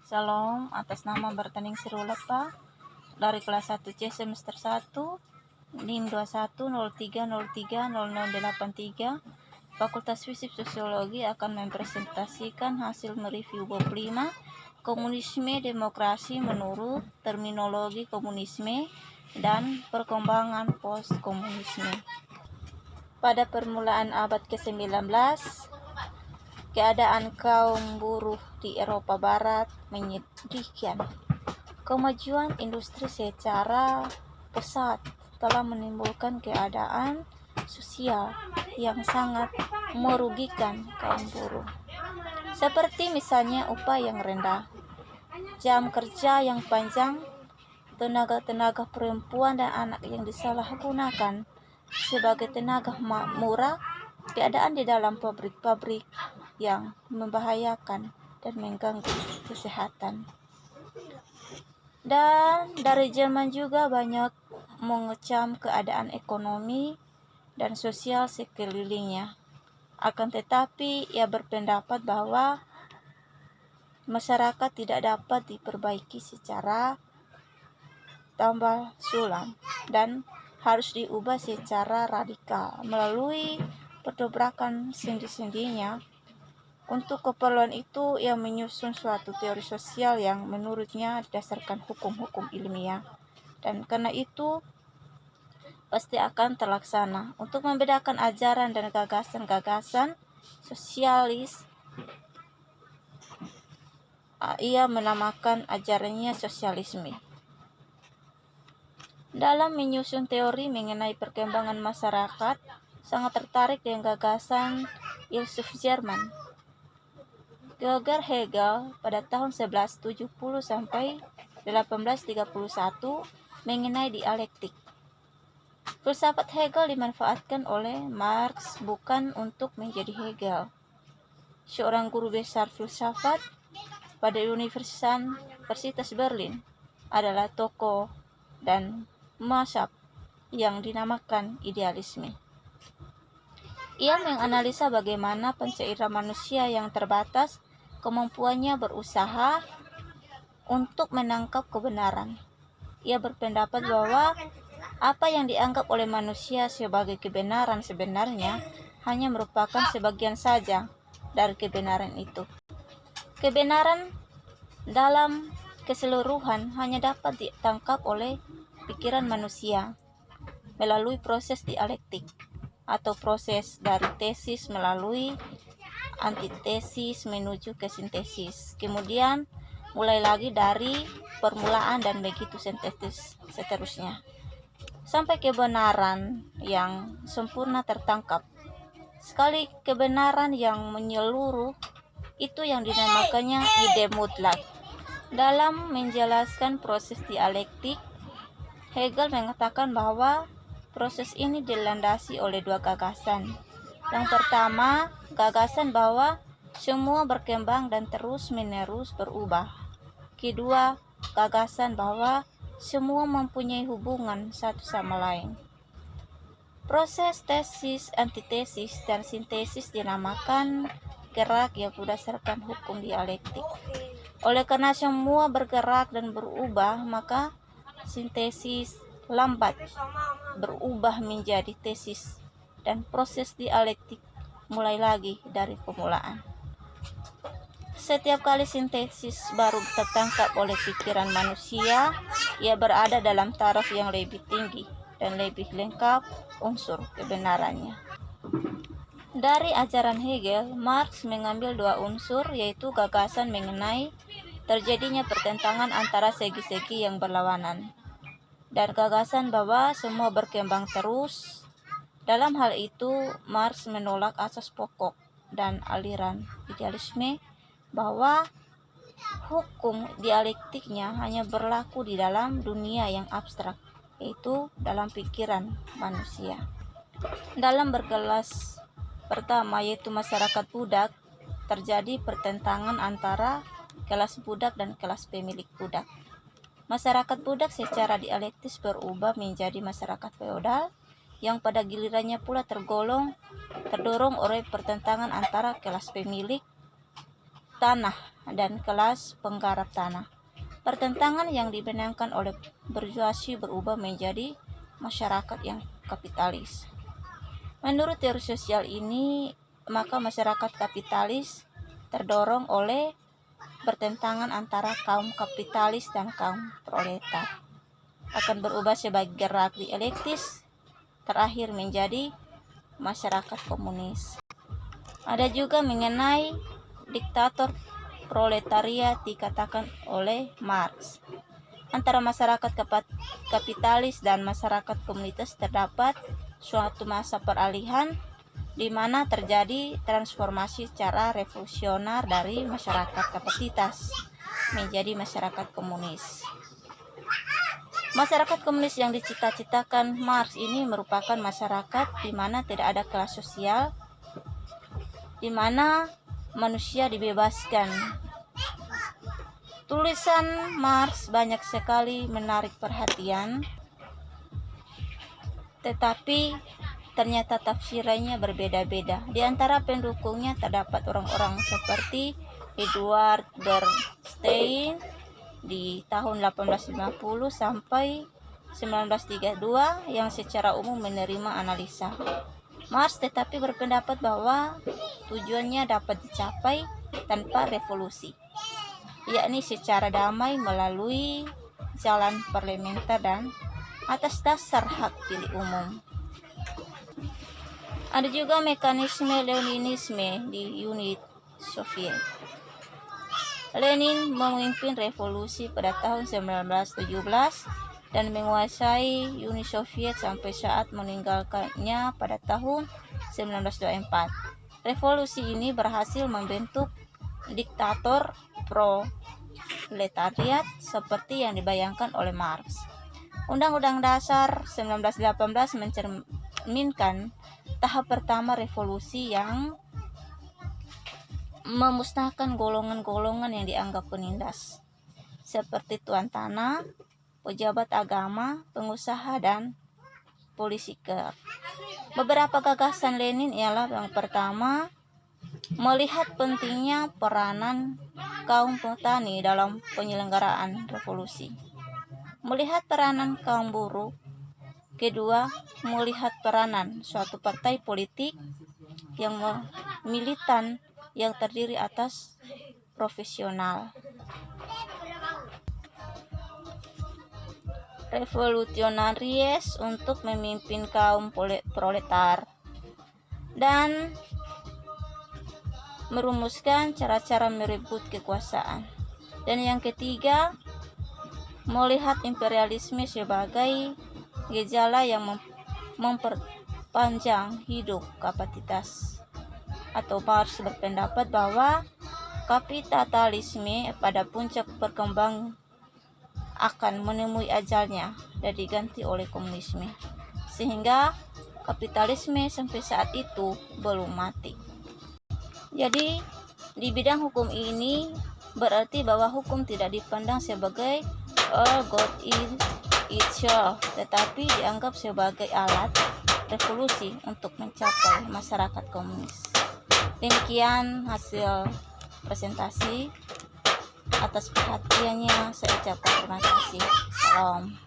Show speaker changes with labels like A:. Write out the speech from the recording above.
A: Salam, atas nama Bertanding Sirulapa dari kelas 1C semester 1 NIM 2103030083 Fakultas Fisip Sosiologi akan mempresentasikan hasil mereview bab 5 Komunisme Demokrasi menurut terminologi komunisme dan perkembangan postkomunisme. Pada permulaan abad ke-19, keadaan kaum buruh di Eropa Barat menyedihkan. Kemajuan industri secara pesat telah menimbulkan keadaan sosial yang sangat merugikan kaum buruh. Seperti misalnya upah yang rendah, jam kerja yang panjang, tenaga-tenaga perempuan dan anak yang disalahgunakan sebagai tenaga murah, keadaan di dalam pabrik-pabrik yang membahayakan dan mengganggu kesehatan. Dan dari Jerman juga banyak mengecam keadaan ekonomi dan sosial sekelilingnya. Akan tetapi ia berpendapat bahwa masyarakat tidak dapat diperbaiki secara tambal sulam dan harus diubah secara radikal melalui perdobrakan sendi-sendinya. Untuk keperluan itu, ia menyusun suatu teori sosial yang menurutnya didasarkan hukum-hukum ilmiah. Dan karena itu, pasti akan terlaksana. Untuk membedakan ajaran dan gagasan-gagasan sosialis, ia menamakan ajarannya sosialisme. Dalam menyusun teori mengenai perkembangan masyarakat, sangat tertarik dengan gagasan filsuf Jerman Georg Hegel pada tahun 1170 sampai 1831 mengenai dialektik. Filsafat Hegel dimanfaatkan oleh Marx bukan untuk menjadi Hegel. Seorang guru besar filsafat pada Universitas Berlin adalah tokoh dan mazhab yang dinamakan idealisme. Ia menganalisa bagaimana pencairan manusia yang terbatas kemampuannya berusaha untuk menangkap kebenaran. Ia berpendapat bahwa apa yang dianggap oleh manusia sebagai kebenaran sebenarnya hanya merupakan sebagian saja dari kebenaran itu. Kebenaran dalam keseluruhan hanya dapat ditangkap oleh pikiran manusia melalui proses dialektik atau proses dari tesis melalui antitesis menuju ke sintesis. Kemudian mulai lagi dari permulaan dan begitu sintesis seterusnya. Sampai kebenaran yang sempurna tertangkap. Sekali kebenaran yang menyeluruh, itu yang dinamakannya ide mutlak. Dalam menjelaskan proses dialektik, Hegel mengatakan bahwa proses ini dilandasi oleh dua gagasan. Yang pertama, gagasan bahwa semua berkembang dan terus-menerus berubah. Kedua, gagasan bahwa semua mempunyai hubungan satu sama lain. Proses tesis, antitesis, dan sintesis dinamakan gerak yang berdasarkan hukum dialektik. Oleh karena semua bergerak dan berubah, maka sintesis lambat berubah menjadi tesis dan proses dialektik mulai lagi dari permulaan. Setiap kali sintesis baru tertangkap oleh pikiran manusia, ia berada dalam taraf yang lebih tinggi dan lebih lengkap unsur kebenarannya. Dari ajaran Hegel, Marx mengambil dua unsur, yaitu gagasan mengenai terjadinya pertentangan antara segi-segi yang berlawanan dan gagasan bahwa semua berkembang terus. Dalam hal itu, Marx menolak asas pokok dan aliran idealisme bahwa hukum dialektiknya hanya berlaku di dalam dunia yang abstrak, yaitu dalam pikiran manusia. Dalam berkelas pertama, yaitu masyarakat budak, terjadi pertentangan antara kelas budak dan kelas pemilik budak. Masyarakat budak secara dialektis berubah menjadi masyarakat feodal yang pada gilirannya pula terdorong oleh pertentangan antara kelas pemilik tanah dan kelas penggarap tanah. Pertentangan yang dibenangkan oleh burjuasi berubah menjadi masyarakat yang kapitalis. Menurut teori sosial ini, maka masyarakat kapitalis terdorong oleh pertentangan antara kaum kapitalis dan kaum proletar, akan berubah sebagai gerak dialektis, terakhir menjadi masyarakat komunis. Ada juga mengenai diktator proletariat dikatakan oleh Marx. Antara masyarakat kapitalis dan masyarakat komunitas terdapat suatu masa peralihan di mana terjadi transformasi secara revolusioner dari masyarakat kapitalitas menjadi masyarakat komunis. Masyarakat komunis yang dicita-citakan Marx ini merupakan masyarakat di mana tidak ada kelas sosial, di mana manusia dibebaskan. Tulisan Marx banyak sekali menarik perhatian, tetapi ternyata tafsirannya berbeda-beda. Di antara pendukungnya terdapat orang-orang seperti Edward Bernstein di tahun 1850 sampai 1932 yang secara umum menerima analisa Marx, tetapi berpendapat bahwa tujuannya dapat dicapai tanpa revolusi, yakni secara damai melalui jalan parlementer dan atas dasar hak pilih umum. Ada juga mekanisme Leninisme di Uni Soviet. Lenin memimpin revolusi pada tahun 1917 dan menguasai Uni Soviet sampai saat meninggalkannya pada tahun 1924. Revolusi ini berhasil membentuk diktator proletariat seperti yang dibayangkan oleh Marx. Undang-Undang Dasar 1918 mencerminkan tahap pertama revolusi yang memusnahkan golongan-golongan yang dianggap penindas, seperti tuan tanah, pejabat agama, pengusaha, dan polisiker. Beberapa gagasan Lenin ialah yang pertama, melihat pentingnya peranan kaum petani dalam penyelenggaraan revolusi. Melihat peranan kaum buruh. Kedua, melihat peranan suatu partai politik yang militan yang terdiri atas profesional. Revolusionaries untuk memimpin kaum proletar dan merumuskan cara-cara merebut kekuasaan. Dan yang ketiga, melihat imperialisme sebagai gejala yang memperpanjang hidup kapitalitas. Atau Marx berpendapat bahwa kapitalisme pada puncak perkembangan akan menemui ajalnya dan diganti oleh komunisme, sehingga kapitalisme sampai saat itu belum mati. Jadi di bidang hukum ini berarti bahwa hukum tidak dipandang sebagai a god in itself, tetapi dianggap sebagai alat revolusi untuk mencapai masyarakat komunis. Demikian hasil presentasi. Atas perhatiannya saya ucapkan terima kasih. Salam.